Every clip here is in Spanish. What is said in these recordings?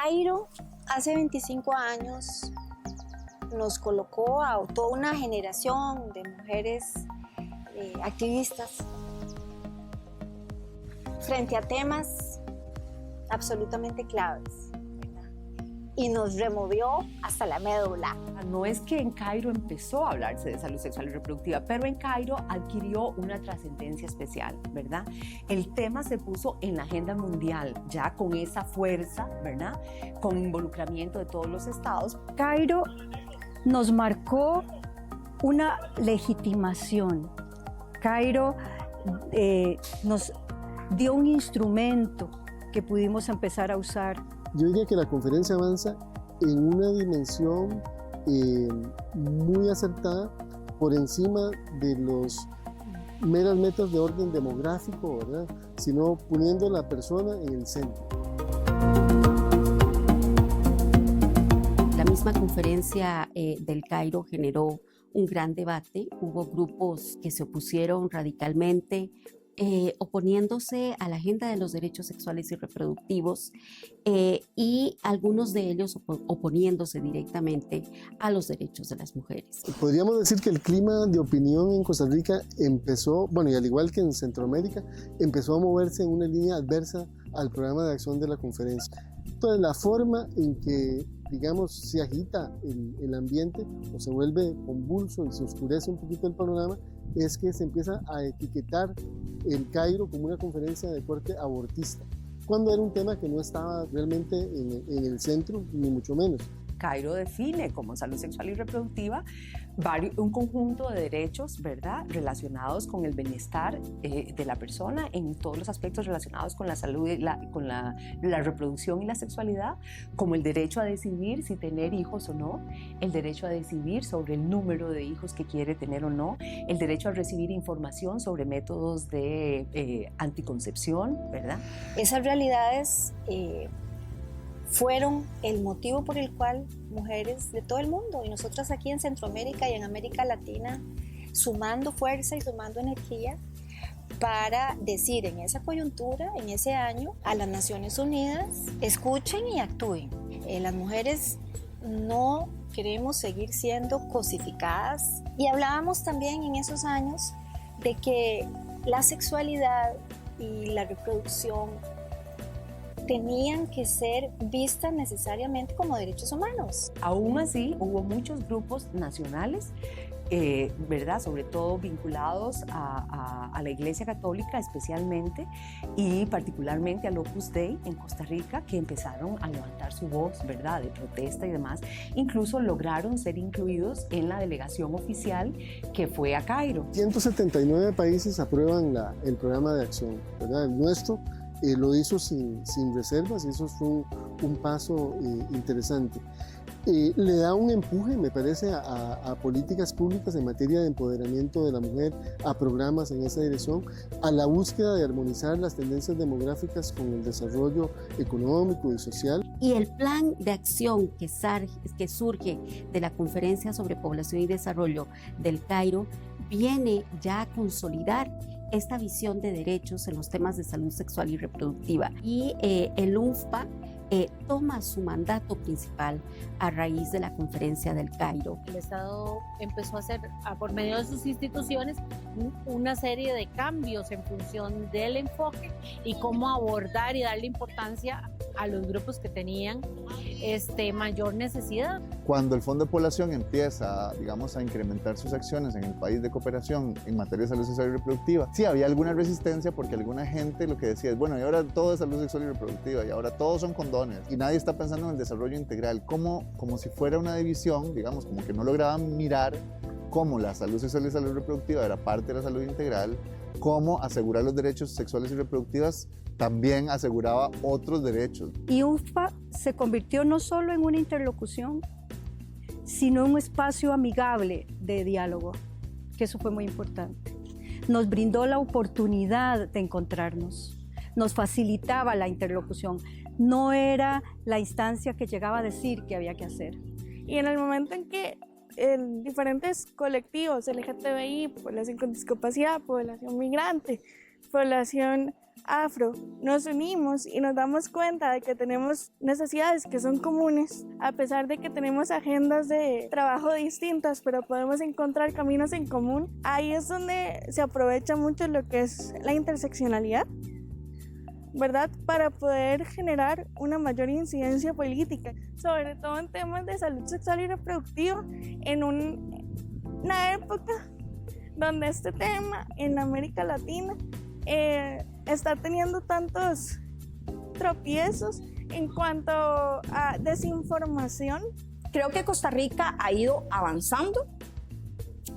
Cairo hace 25 años nos colocó a toda una generación de mujeres activistas frente a temas absolutamente claves, ¿verdad? Y nos removió hasta la médula. No es que en Cairo empezó a hablarse de salud sexual y reproductiva, pero en Cairo adquirió una trascendencia especial, ¿verdad? El tema se puso en la agenda mundial, ya con esa fuerza, ¿verdad? Con involucramiento de todos los estados. Cairo nos marcó una legitimación. Cairo nos dio un instrumento que pudimos empezar a usar. Yo diría que la conferencia avanza en una dimensión muy acertada por encima de los meras metas de orden demográfico, ¿verdad? Sino poniendo a la persona en el centro. La misma conferencia del Cairo generó un gran debate. Hubo grupos que se opusieron radicalmente, oponiéndose a la agenda de los derechos sexuales y reproductivos y algunos de ellos oponiéndose directamente a los derechos de las mujeres. Podríamos decir que el clima de opinión en Costa Rica empezó, bueno, y al igual que en Centroamérica, empezó a moverse en una línea adversa al programa de acción de la conferencia. Entonces, la forma en que, digamos, se agita el ambiente o se vuelve convulso y se oscurece un poquito el panorama, es que se empieza a etiquetar el Cairo como una conferencia de corte abortista, cuando era un tema que no estaba realmente en el centro, ni mucho menos. Cairo define como salud sexual y reproductiva un conjunto de derechos, ¿verdad?, relacionados con el bienestar de la persona en todos los aspectos relacionados con la salud, con la reproducción y la sexualidad, como el derecho a decidir si tener hijos o no, el derecho a decidir sobre el número de hijos que quiere tener o no, el derecho a recibir información sobre métodos de anticoncepción, ¿verdad? Esas realidades fueron el motivo por el cual mujeres de todo el mundo, y nosotras aquí en Centroamérica y en América Latina, sumando fuerza y sumando energía para decir en esa coyuntura, en ese año, a las Naciones Unidas, escuchen y actúen. Las mujeres no queremos seguir siendo cosificadas, y hablábamos también en esos años de que la sexualidad y la reproducción tenían que ser vistas necesariamente como derechos humanos. Aún así, hubo muchos grupos nacionales, ¿verdad?, sobre todo vinculados a la Iglesia Católica especialmente y particularmente al Opus Dei en Costa Rica, que empezaron a levantar su voz, ¿verdad?, de protesta y demás. Incluso lograron ser incluidos en la delegación oficial que fue a Cairo. 179 países aprueban el programa de acción, ¿verdad? El nuestro lo hizo sin reservas, y eso fue un paso interesante. Le da un empuje, me parece, a políticas públicas en materia de empoderamiento de la mujer, a programas en esa dirección, a la búsqueda de armonizar las tendencias demográficas con el desarrollo económico y social. Y el plan de acción que surge de la Conferencia sobre Población y Desarrollo del Cairo viene ya a consolidar esta visión de derechos en los temas de salud sexual y reproductiva. Y el UNFPA toma su mandato principal a raíz de la Conferencia del Cairo. El Estado empezó a hacer, por medio de sus instituciones, una serie de cambios en función del enfoque y cómo abordar y darle importancia a los grupos que tenían mayor necesidad. Cuando el Fondo de Población empieza, digamos, a incrementar sus acciones en el país de cooperación en materia de salud sexual y reproductiva, sí había alguna resistencia porque alguna gente lo que decía es, bueno, y ahora todo es salud sexual y reproductiva, y ahora todos son condones, y nadie está pensando en el desarrollo integral, como si fuera una división, digamos, como que no lograban mirar cómo la salud sexual y salud reproductiva era parte de la salud integral, cómo asegurar los derechos sexuales y reproductivos también aseguraba otros derechos. Y UNFPA se convirtió no solo en una interlocución, sino en un espacio amigable de diálogo, que eso fue muy importante. Nos brindó la oportunidad de encontrarnos, nos facilitaba la interlocución, no era la instancia que llegaba a decir qué había que hacer. Y en el momento en que diferentes colectivos LGTBI, población con discapacidad, población migrante, población afro nos unimos y nos damos cuenta de que tenemos necesidades que son comunes, a pesar de que tenemos agendas de trabajo distintas, pero podemos encontrar caminos en común, ahí es donde se aprovecha mucho lo que es la interseccionalidad, ¿verdad? Para poder generar una mayor incidencia política, sobre todo en temas de salud sexual y reproductiva, en una época donde este tema en América Latina está teniendo tantos tropiezos en cuanto a desinformación. Creo que Costa Rica ha ido avanzando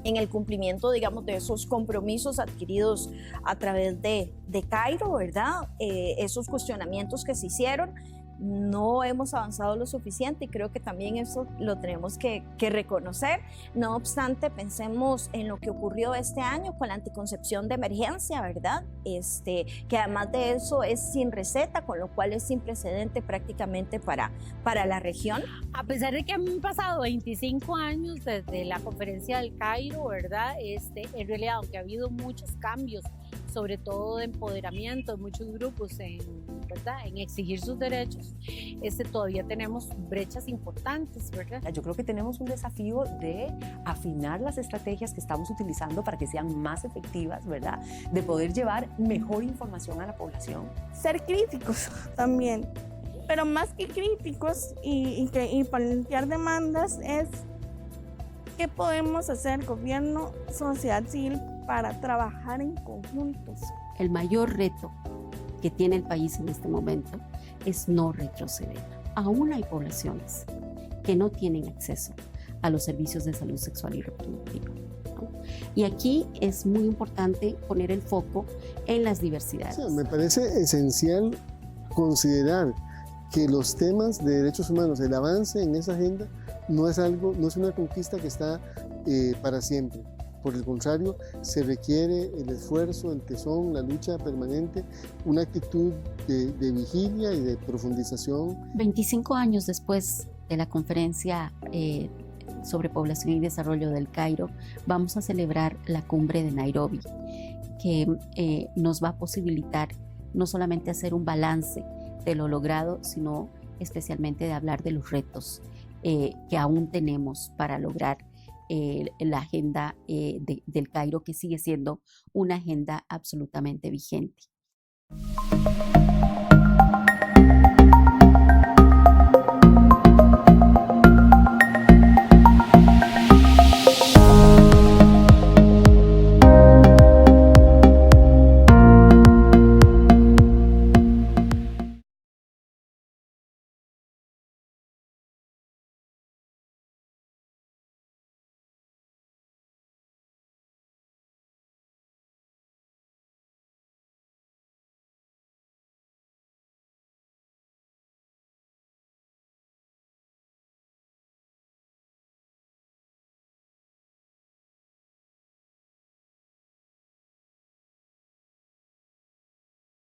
en el cumplimiento, digamos, de esos compromisos adquiridos a través de Cairo, ¿verdad? Esos cuestionamientos que se hicieron, no hemos avanzado lo suficiente y creo que también eso lo tenemos que reconocer. No obstante, pensemos en lo que ocurrió este año con la anticoncepción de emergencia, ¿verdad? Que además de eso es sin receta, con lo cual es sin precedente prácticamente para la región. A pesar de que han pasado 25 años desde la conferencia del Cairo, ¿verdad? En realidad, aunque ha habido muchos cambios, sobre todo de empoderamiento de muchos grupos ¿verdad? En exigir sus derechos, todavía tenemos brechas importantes, ¿verdad? Yo creo que tenemos un desafío de afinar las estrategias que estamos utilizando para que sean más efectivas, ¿verdad? De poder llevar mejor información a la población. Ser críticos también, pero más que críticos y plantear demandas es qué podemos hacer gobierno, sociedad civil para trabajar en conjuntos. El mayor reto que tiene el país en este momento es no retroceder. Aún hay poblaciones que no tienen acceso a los servicios de salud sexual y reproductiva, ¿no? Y aquí es muy importante poner el foco en las diversidades. Sí, me parece esencial considerar que los temas de derechos humanos, el avance en esa agenda, no es una conquista que está para siempre. Por el contrario, se requiere el esfuerzo, el tesón, la lucha permanente, una actitud de vigilia y de profundización. 25 años después de la conferencia sobre población y desarrollo del Cairo, vamos a celebrar la cumbre de Nairobi, que nos va a posibilitar no solamente hacer un balance de lo logrado, sino especialmente de hablar de los retos que aún tenemos para lograr la agenda del Cairo, que sigue siendo una agenda absolutamente vigente.